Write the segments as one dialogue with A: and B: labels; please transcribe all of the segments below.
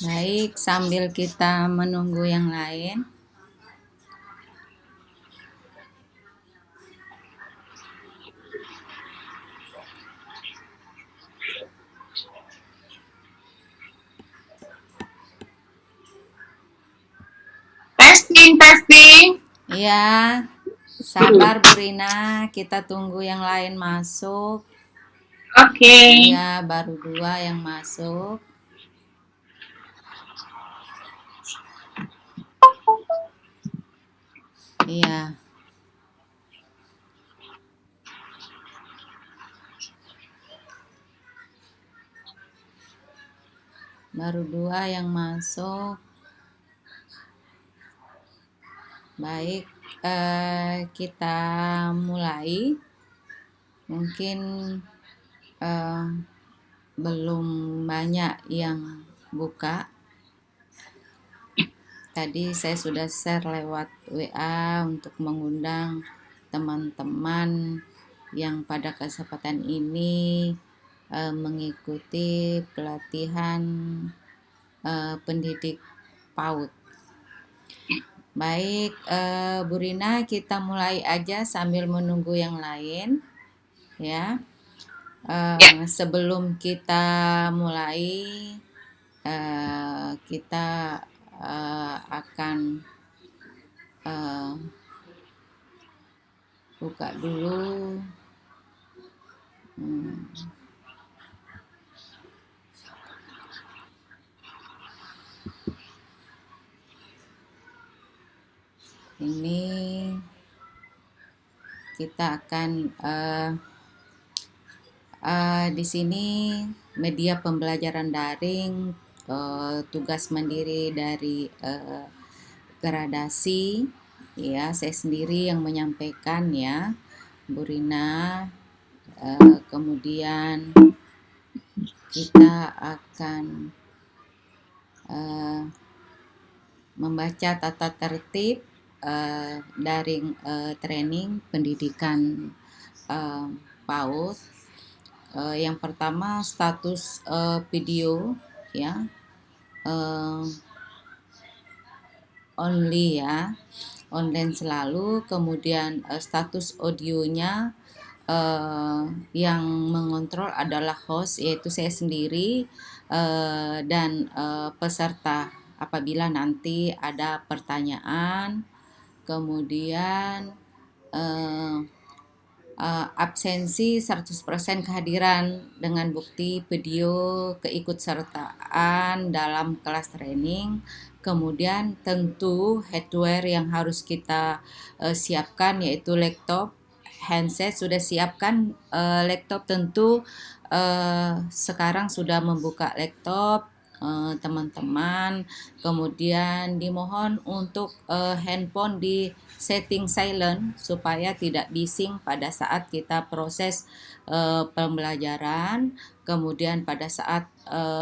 A: Baik, sambil kita menunggu yang lain.
B: Testing, testing.
A: Ya, sabar Bu Rina, kita tunggu yang lain masuk.
B: Oke.
A: Iya, baru 2 yang masuk. Iya, baru 2 yang masuk. Baik, kita mulai. Mungkin eh, belum banyak yang buka. Tadi saya sudah share lewat WA untuk mengundang teman-teman yang pada kesempatan ini mengikuti pelatihan pendidik PAUD. Baik, Bu Rina, kita mulai aja sambil menunggu yang lain, ya. Sebelum kita mulai, kita akan buka dulu. Ini kita akan di sini media pembelajaran daring, tugas mandiri dari gradasi, ya saya sendiri yang menyampaikan ya, Bu Rina. Kemudian kita akan membaca tata tertib daring training pendidikan PAUD. Yang pertama status video ya, only ya, online selalu. Kemudian status audionya yang mengontrol adalah host, yaitu saya sendiri, dan peserta apabila nanti ada pertanyaan. Kemudian absensi 100% kehadiran dengan bukti video keikutsertaan dalam kelas training. Kemudian tentu hardware yang harus kita siapkan yaitu laptop, handset sudah siapkan. Laptop tentu sekarang sudah membuka laptop teman-teman. Kemudian dimohon untuk handphone di setting silent supaya tidak bising pada saat kita proses pembelajaran. Kemudian pada saat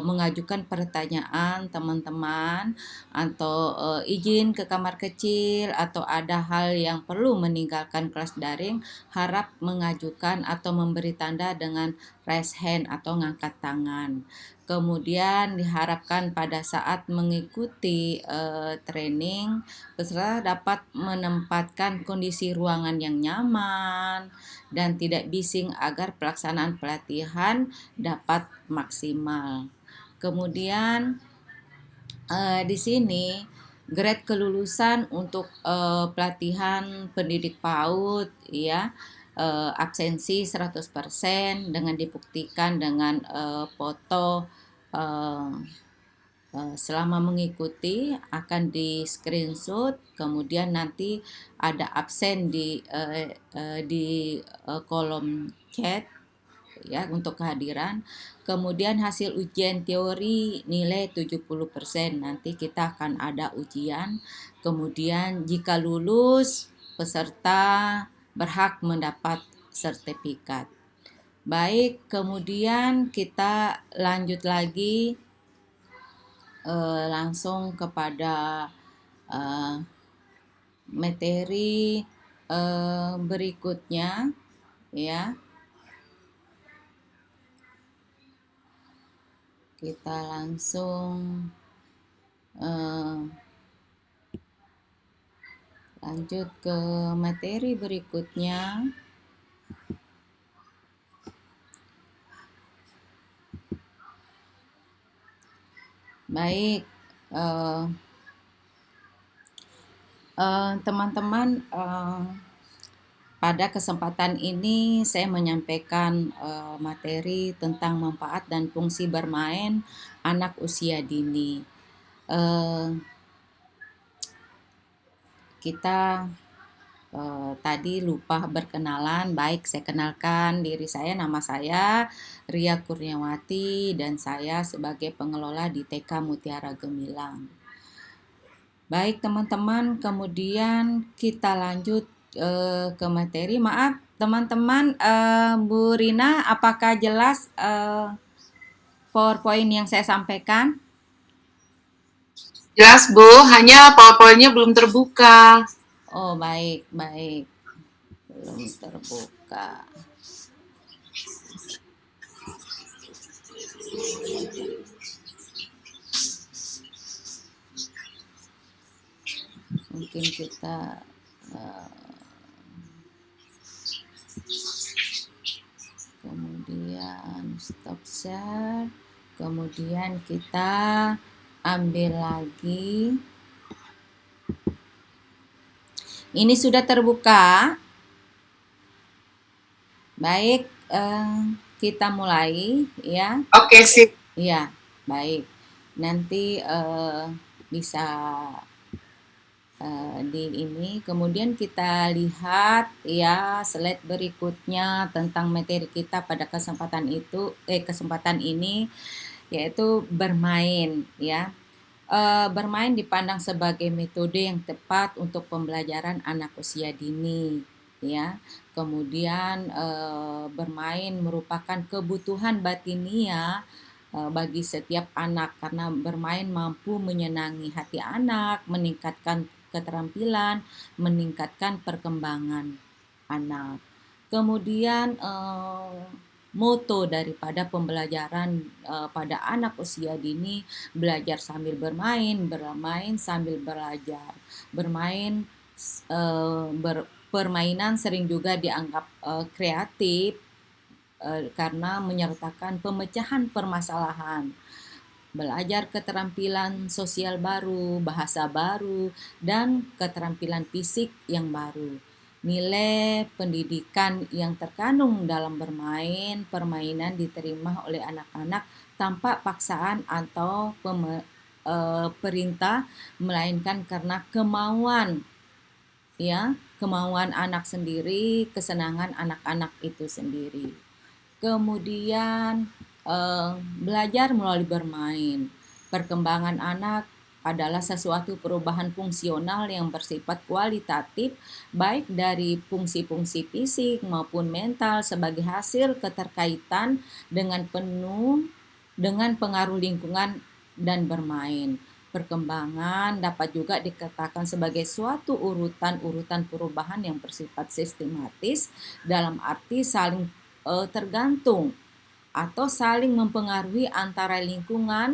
A: mengajukan pertanyaan teman-teman atau izin ke kamar kecil atau ada hal yang perlu meninggalkan kelas daring, harap mengajukan atau memberi tanda dengan raise hand atau ngangkat tangan. Kemudian diharapkan pada saat mengikuti training, peserta dapat menempatkan kondisi ruangan yang nyaman dan tidak bising agar pelaksanaan pelatihan dapat maksimal. Kemudian di sini grade kelulusan untuk pelatihan pendidik PAUD ya, absensi 100% dengan dibuktikan dengan foto selama mengikuti akan di screenshot, kemudian nanti ada absen di kolom chat ya untuk kehadiran. Kemudian hasil ujian teori nilai 70%, nanti kita akan ada ujian. Kemudian jika lulus, peserta berhak mendapat sertifikat. Baik, kemudian kita lanjut lagi langsung kepada materi berikutnya ya. Kita langsung Lanjut ke materi berikutnya. Baik, teman-teman, pada kesempatan ini saya menyampaikan materi tentang manfaat dan fungsi bermain anak usia dini. Kita tadi lupa berkenalan. Baik, saya kenalkan diri saya. Nama saya Ria Kurniawati dan saya sebagai pengelola di TK Mutiara Gemilang. Baik teman-teman, kemudian kita lanjut ke materi. Maaf teman-teman, Bu Rina, apakah jelas PowerPoint yang saya sampaikan?
B: Jelas, Bu. Hanya PowerPoint-nya belum terbuka.
A: Oh, baik, baik. Belum terbuka. Mungkin kita kemudian stop share, kemudian kita ambil lagi. Ini sudah terbuka. Baik, kita mulai ya.
B: Oke, sip.
A: Iya, baik. Nanti bisa di ini. Kemudian kita lihat ya slide berikutnya tentang materi kita pada kesempatan ini, yaitu bermain ya. Bermain dipandang sebagai metode yang tepat untuk pembelajaran anak usia dini ya. Kemudian bermain merupakan kebutuhan batiniah bagi setiap anak karena bermain mampu menyenangi hati anak, meningkatkan keterampilan, meningkatkan perkembangan anak. Kemudian moto daripada pembelajaran pada anak usia dini, belajar sambil bermain, bermain sambil belajar. Permainan sering juga dianggap kreatif karena menyertakan pemecahan permasalahan, belajar keterampilan sosial baru, bahasa baru, dan keterampilan fisik yang baru. Nilai pendidikan yang terkandung dalam permainan diterima oleh anak-anak tanpa paksaan atau perintah, melainkan karena kemauan anak sendiri, kesenangan anak-anak itu sendiri. Kemudian belajar melalui bermain. Perkembangan anak adalah sesuatu perubahan fungsional yang bersifat kualitatif, baik dari fungsi-fungsi fisik maupun mental sebagai hasil keterkaitan dengan pengaruh lingkungan dan bermain. Perkembangan dapat juga dikatakan sebagai suatu urutan perubahan yang bersifat sistematis dalam arti saling tergantung atau saling mempengaruhi antara lingkup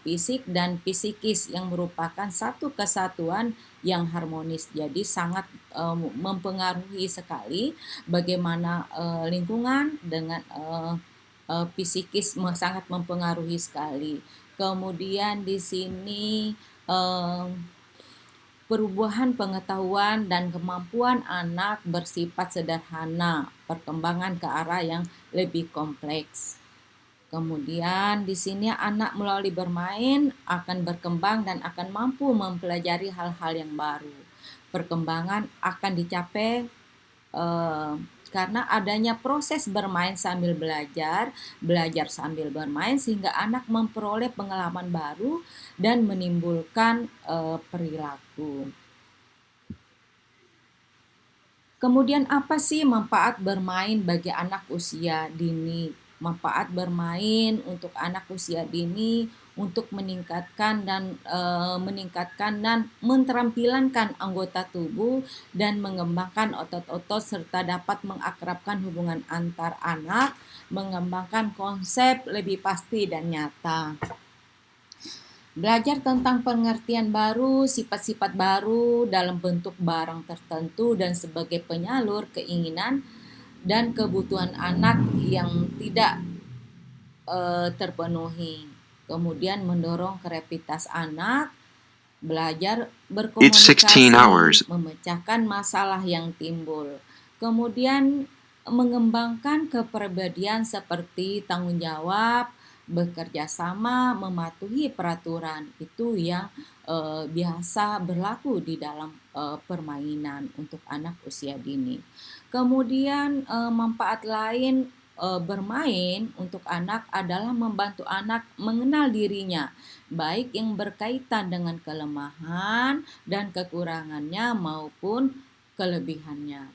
A: fisik dan psikis yang merupakan satu kesatuan yang harmonis. Jadi sangat mempengaruhi sekali bagaimana lingkungan dengan psikis sangat mempengaruhi sekali. Kemudian di sini perubahan pengetahuan dan kemampuan anak bersifat sederhana, perkembangan ke arah yang lebih kompleks. Kemudian di sini anak melalui bermain akan berkembang dan akan mampu mempelajari hal-hal yang baru. Perkembangan akan dicapai karena adanya proses bermain sambil belajar sambil bermain, sehingga anak memperoleh pengalaman baru dan menimbulkan perilaku. Kemudian apa sih manfaat bermain bagi anak usia dini? Manfaat bermain untuk anak usia dini untuk meningkatkan dan menterampilkan anggota tubuh dan mengembangkan otot-otot serta dapat mengakrabkan hubungan antar anak, mengembangkan konsep lebih pasti dan nyata. Belajar tentang pengertian baru, sifat-sifat baru dalam bentuk barang tertentu dan sebagai penyalur keinginan dan kebutuhan anak yang tidak terpenuhi. Kemudian mendorong kreativitas anak, belajar
C: It's 16 hours.
A: berkomunikasi, memecahkan masalah yang timbul. Kemudian mengembangkan kepribadian seperti tanggung jawab, bekerja sama, mematuhi peraturan. Itu yang biasa berlaku di dalam permainan untuk anak usia dini. Kemudian manfaat lain bermain untuk anak adalah membantu anak mengenal dirinya, baik yang berkaitan dengan kelemahan dan kekurangannya maupun kelebihannya.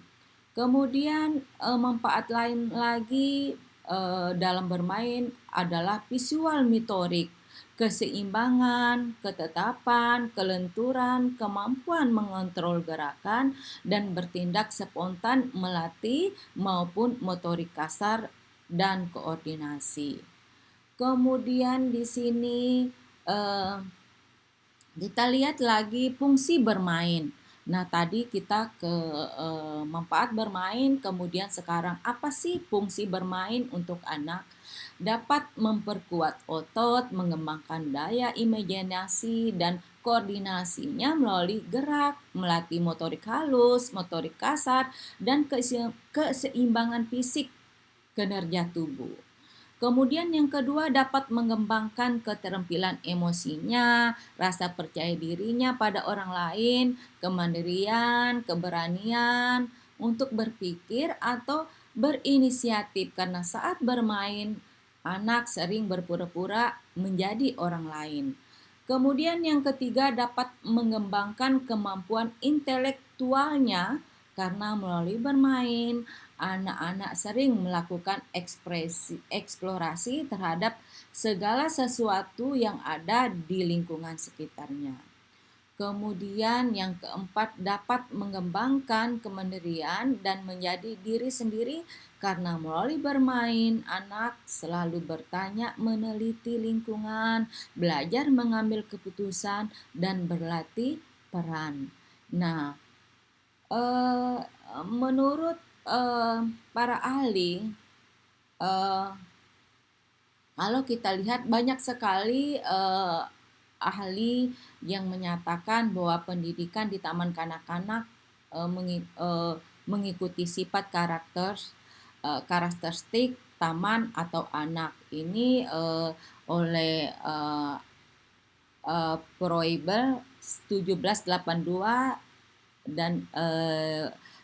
A: Kemudian manfaat lain lagi dalam bermain adalah visual motorik, keseimbangan, ketetapan, kelenturan, kemampuan mengontrol gerakan dan bertindak spontan, melatih maupun motorik kasar dan koordinasi. Kemudian di sini kita lihat lagi fungsi bermain. Nah, tadi kita ke manfaat bermain, kemudian sekarang apa sih fungsi bermain untuk anak? Dapat memperkuat otot, mengembangkan daya imajinasi dan koordinasinya melalui gerak, melatih motorik halus, motorik kasar, dan keseimbangan fisik kinerja tubuh. Kemudian yang kedua dapat mengembangkan keterampilan emosinya, rasa percaya dirinya pada orang lain, kemandirian, keberanian untuk berpikir atau berinisiatif karena saat bermain anak sering berpura-pura menjadi orang lain. Kemudian yang ketiga dapat mengembangkan kemampuan intelektualnya karena melalui bermain anak-anak sering melakukan eksplorasi terhadap segala sesuatu yang ada di lingkungan sekitarnya. Kemudian yang keempat dapat mengembangkan kemandirian dan menjadi diri sendiri karena melalui bermain anak selalu bertanya, meneliti lingkungan, belajar mengambil keputusan dan berlatih peran. Nah, menurut para ahli, kalau kita lihat banyak sekali ahli yang menyatakan bahwa pendidikan di taman kanak-kanak mengikuti sifat karakteristik taman atau anak ini oleh Proibel 1782 dan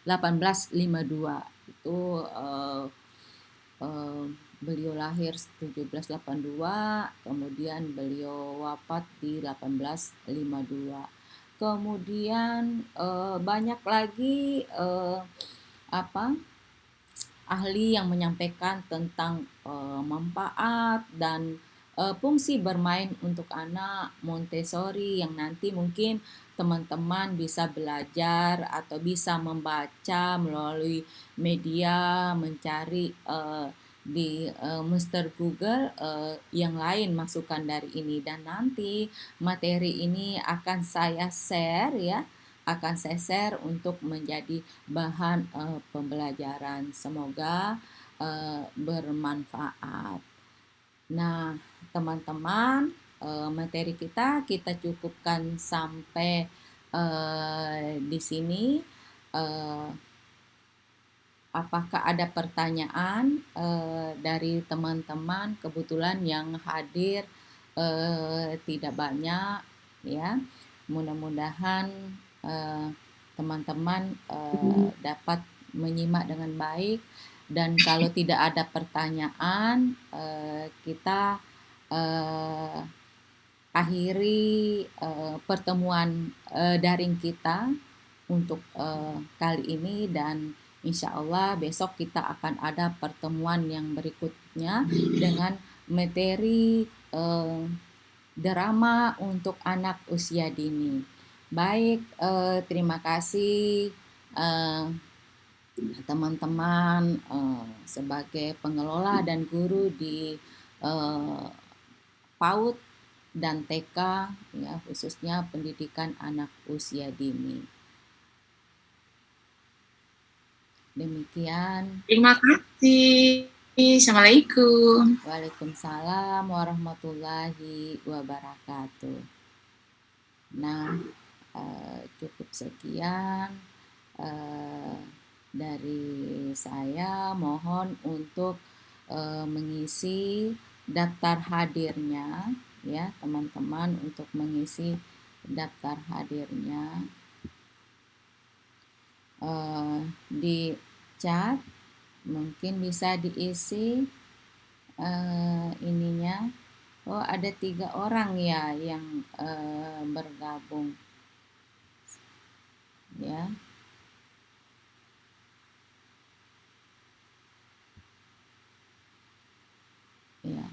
A: 1852 itu beliau lahir 1782, kemudian beliau wafat di 1852. Kemudian banyak lagi ahli yang menyampaikan tentang manfaat dan fungsi bermain untuk anak Montessori yang nanti mungkin teman-teman bisa belajar atau bisa membaca melalui media, mencari di Mr. Google yang lain masukan dari ini, dan nanti materi ini akan saya share untuk menjadi bahan pembelajaran. Semoga bermanfaat. Nah, teman-teman, materi kita cukupkan sampai di sini. Apakah ada pertanyaan dari teman-teman? Kebetulan yang hadir tidak banyak, ya. Mudah-mudahan teman-teman dapat menyimak dengan baik, dan kalau tidak ada pertanyaan kita akhiri pertemuan daring kita untuk kali ini, dan insya Allah besok kita akan ada pertemuan yang berikutnya dengan materi drama untuk anak usia dini. Baik, terima kasih teman-teman sebagai pengelola dan guru di PAUD dan TK, ya, khususnya pendidikan anak usia dini. Demikian.
B: Terima kasih. Assalamualaikum.
A: Waalaikumsalam warahmatullahi wabarakatuh. Nah, cukup sekian dari saya. Mohon untuk mengisi daftar hadirnya, ya teman-teman, untuk mengisi daftar hadirnya di chat. Mungkin bisa diisi ininya. Oh, ada 3 orang ya yang bergabung, ya. Ya,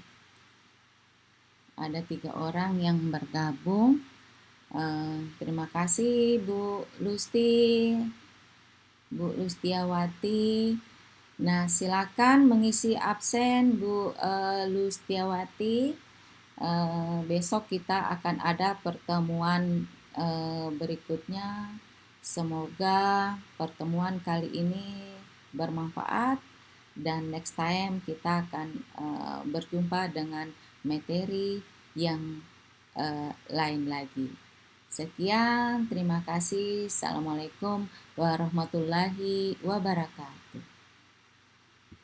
A: ada 3 orang yang bergabung. Terima kasih Bu Lustiawati. Nah, silakan mengisi absen Bu Lustiawati. Besok kita akan ada pertemuan berikutnya. Semoga pertemuan kali ini bermanfaat, dan next time kita akan berjumpa dengan materi yang lain lagi. Sekian, terima kasih. Assalamualaikum warahmatullahi wabarakatuh.